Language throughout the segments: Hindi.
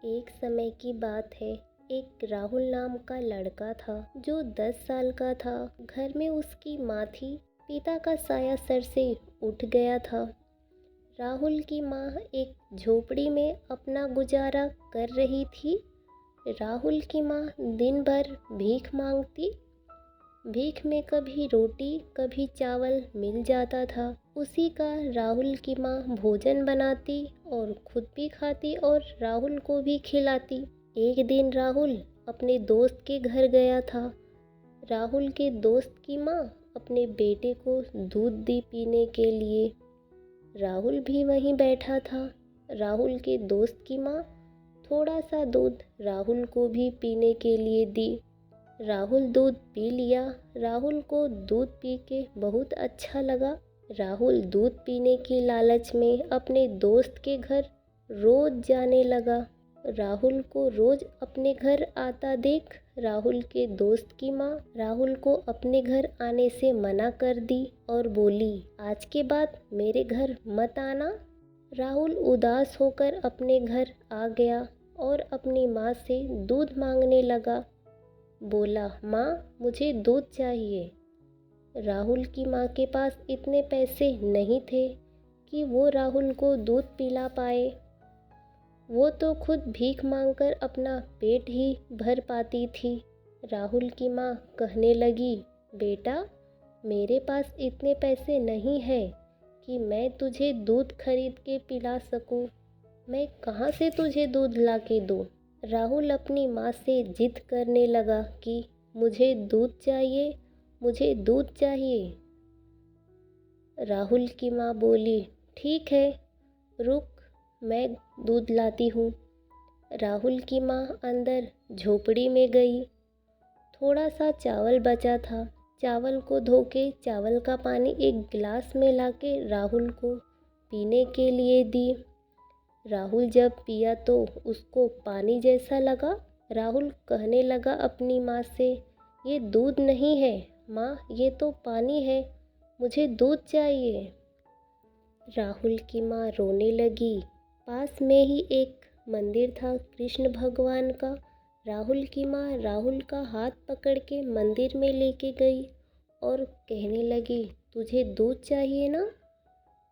एक समय की बात है। एक राहुल नाम का लड़का था जो 10 साल का था। घर में उसकी माँ थी। पिता का साया सर से उठ गया था। राहुल की माँ एक झोपड़ी में अपना गुजारा कर रही थी। राहुल की माँ दिन भर भीख मांगती। भीख में कभी रोटी कभी चावल मिल जाता था। उसी का राहुल की माँ भोजन बनाती और खुद भी खाती और राहुल को भी खिलाती। एक दिन राहुल अपने दोस्त के घर गया था। राहुल के दोस्त की माँ अपने बेटे को दूध दी पीने के लिए। राहुल भी वहीं बैठा था। राहुल के दोस्त की माँ थोड़ा सा दूध राहुल को भी पीने के लिए दी। राहुल दूध पी लिया। राहुल को दूध पी के बहुत अच्छा लगा। राहुल दूध पीने की लालच में अपने दोस्त के घर रोज जाने लगा। राहुल को रोज अपने घर आता देख राहुल के दोस्त की माँ राहुल को अपने घर आने से मना कर दी और बोली, आज के बाद मेरे घर मत आना। राहुल उदास होकर अपने घर आ गया और अपनी माँ से दूध मांगने लगा। बोला, माँ मुझे दूध चाहिए। राहुल की माँ के पास इतने पैसे नहीं थे कि वो राहुल को दूध पिला पाए। वो तो खुद भीख मांगकर अपना पेट ही भर पाती थी। राहुल की माँ कहने लगी, बेटा मेरे पास इतने पैसे नहीं है कि मैं तुझे दूध खरीद के पिला सकूं। मैं कहाँ से तुझे दूध ला के दूँ। राहुल अपनी माँ से जिद करने लगा कि मुझे दूध चाहिए, मुझे दूध चाहिए। राहुल की माँ बोली, ठीक है रुक, मैं दूध लाती हूँ। राहुल की माँ अंदर झोपड़ी में गई। थोड़ा सा चावल बचा था। चावल को धो के चावल का पानी एक गिलास में लाके राहुल को पीने के लिए दी। राहुल जब पिया तो उसको पानी जैसा लगा। राहुल कहने लगा अपनी माँ से, ये दूध नहीं है माँ, ये तो पानी है, मुझे दूध चाहिए। राहुल की माँ रोने लगी। पास में ही एक मंदिर था कृष्ण भगवान का। राहुल की माँ राहुल का हाथ पकड़ के मंदिर में लेके गई और कहने लगी, तुझे दूध चाहिए ना,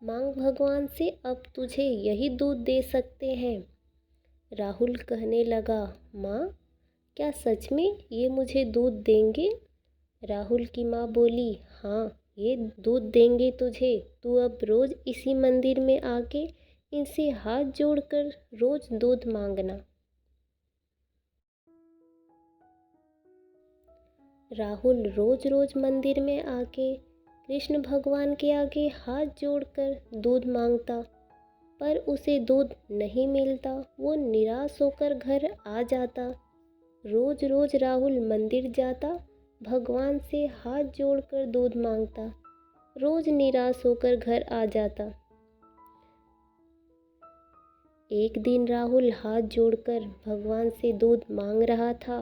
मांग भगवान से, अब तुझे यही दूध दे सकते हैं। राहुल कहने लगा, माँ क्या सच में ये मुझे दूध देंगे। राहुल की माँ बोली, हाँ ये दूध देंगे तुझे। तू अब रोज इसी मंदिर में आके इनसे हाथ जोड़कर रोज दूध मांगना। राहुल रोज रोज मंदिर में आके कृष्ण भगवान के आगे हाथ जोड़कर दूध मांगता, पर उसे दूध नहीं मिलता। वो निराश होकर घर आ जाता। रोज रोज राहुल मंदिर जाता, भगवान से हाथ जोड़कर दूध मांगता, रोज निराश होकर घर आ जाता। एक दिन राहुल हाथ जोड़कर भगवान से दूध मांग रहा था।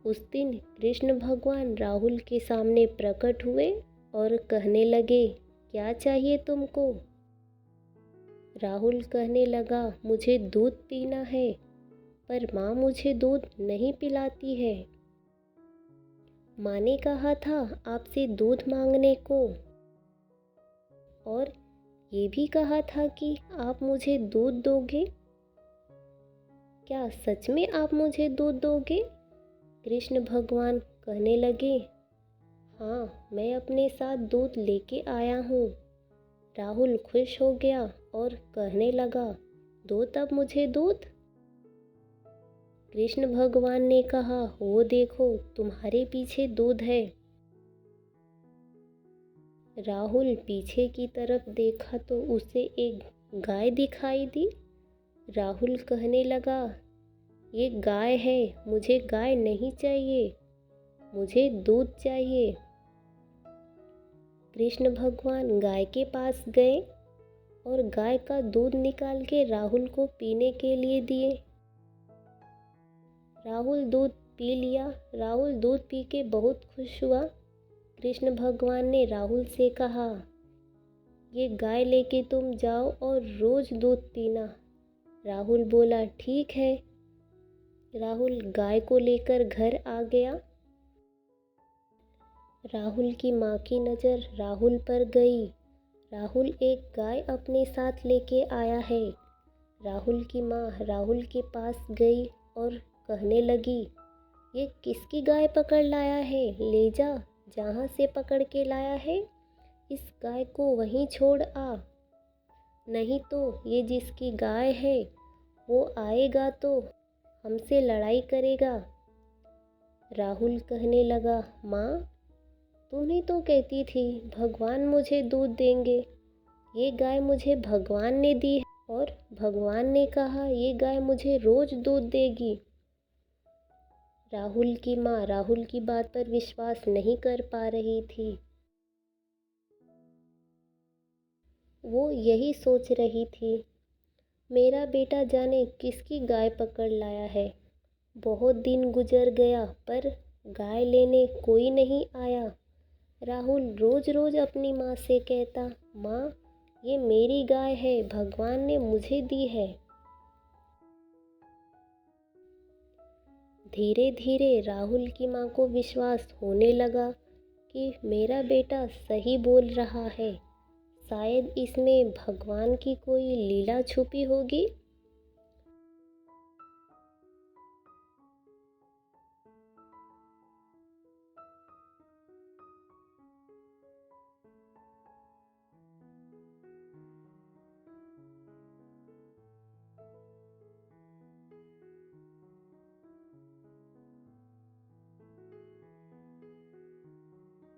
उस दिन कृष्ण भगवान राहुल के सामने प्रकट हुए और कहने लगे, क्या चाहिए तुमको। राहुल कहने लगा, मुझे दूध पीना है, पर माँ मुझे दूध नहीं पिलाती है। माँ ने कहा था आपसे दूध मांगने को, और ये भी कहा था कि आप मुझे दूध दोगे। क्या सच में आप मुझे दूध दोगे। कृष्ण भगवान कहने लगे, हाँ मैं अपने साथ दूध लेके आया हूँ। राहुल खुश हो गया और कहने लगा, दो तब मुझे दूध। कृष्ण भगवान ने कहा, वो देखो तुम्हारे पीछे दूध है। राहुल पीछे की तरफ देखा तो उसे एक गाय दिखाई दी। राहुल कहने लगा, ये गाय है, मुझे गाय नहीं चाहिए, मुझे दूध चाहिए। कृष्ण भगवान गाय के पास गए और गाय का दूध निकाल के राहुल को पीने के लिए दिए। राहुल दूध पी लिया। राहुल दूध पी के बहुत खुश हुआ। कृष्ण भगवान ने राहुल से कहा, ये गाय लेके तुम जाओ और रोज दूध पीना। राहुल बोला, ठीक है राहुल गाय को लेकर घर आ गया। राहुल की माँ की नज़र राहुल पर गई। राहुल एक गाय अपने साथ लेके आया है। राहुल की माँ राहुल के पास गई और कहने लगी, ये किसकी गाय पकड़ लाया है? ले जा, जहाँ से पकड़ के लाया है इस गाय को वहीं छोड़ आ, नहीं तो ये जिसकी गाय है वो आएगा तो हमसे लड़ाई करेगा। राहुल कहने लगा, माँ तुम ही तो कहती थी भगवान मुझे दूध देंगे। ये गाय मुझे भगवान ने दी है और भगवान ने कहा ये गाय मुझे रोज दूध देगी। राहुल की माँ राहुल की बात पर विश्वास नहीं कर पा रही थी। वो यही सोच रही थी, मेरा बेटा जाने किसकी गाय पकड़ लाया है। बहुत दिन गुजर गया पर गाय लेने कोई नहीं आया। राहुल रोज रोज अपनी माँ से कहता, माँ ये मेरी गाय है, भगवान ने मुझे दी है। धीरे धीरे राहुल की माँ को विश्वास होने लगा कि मेरा बेटा सही बोल रहा है, शायद इसमें भगवान की कोई लीला छुपी होगी।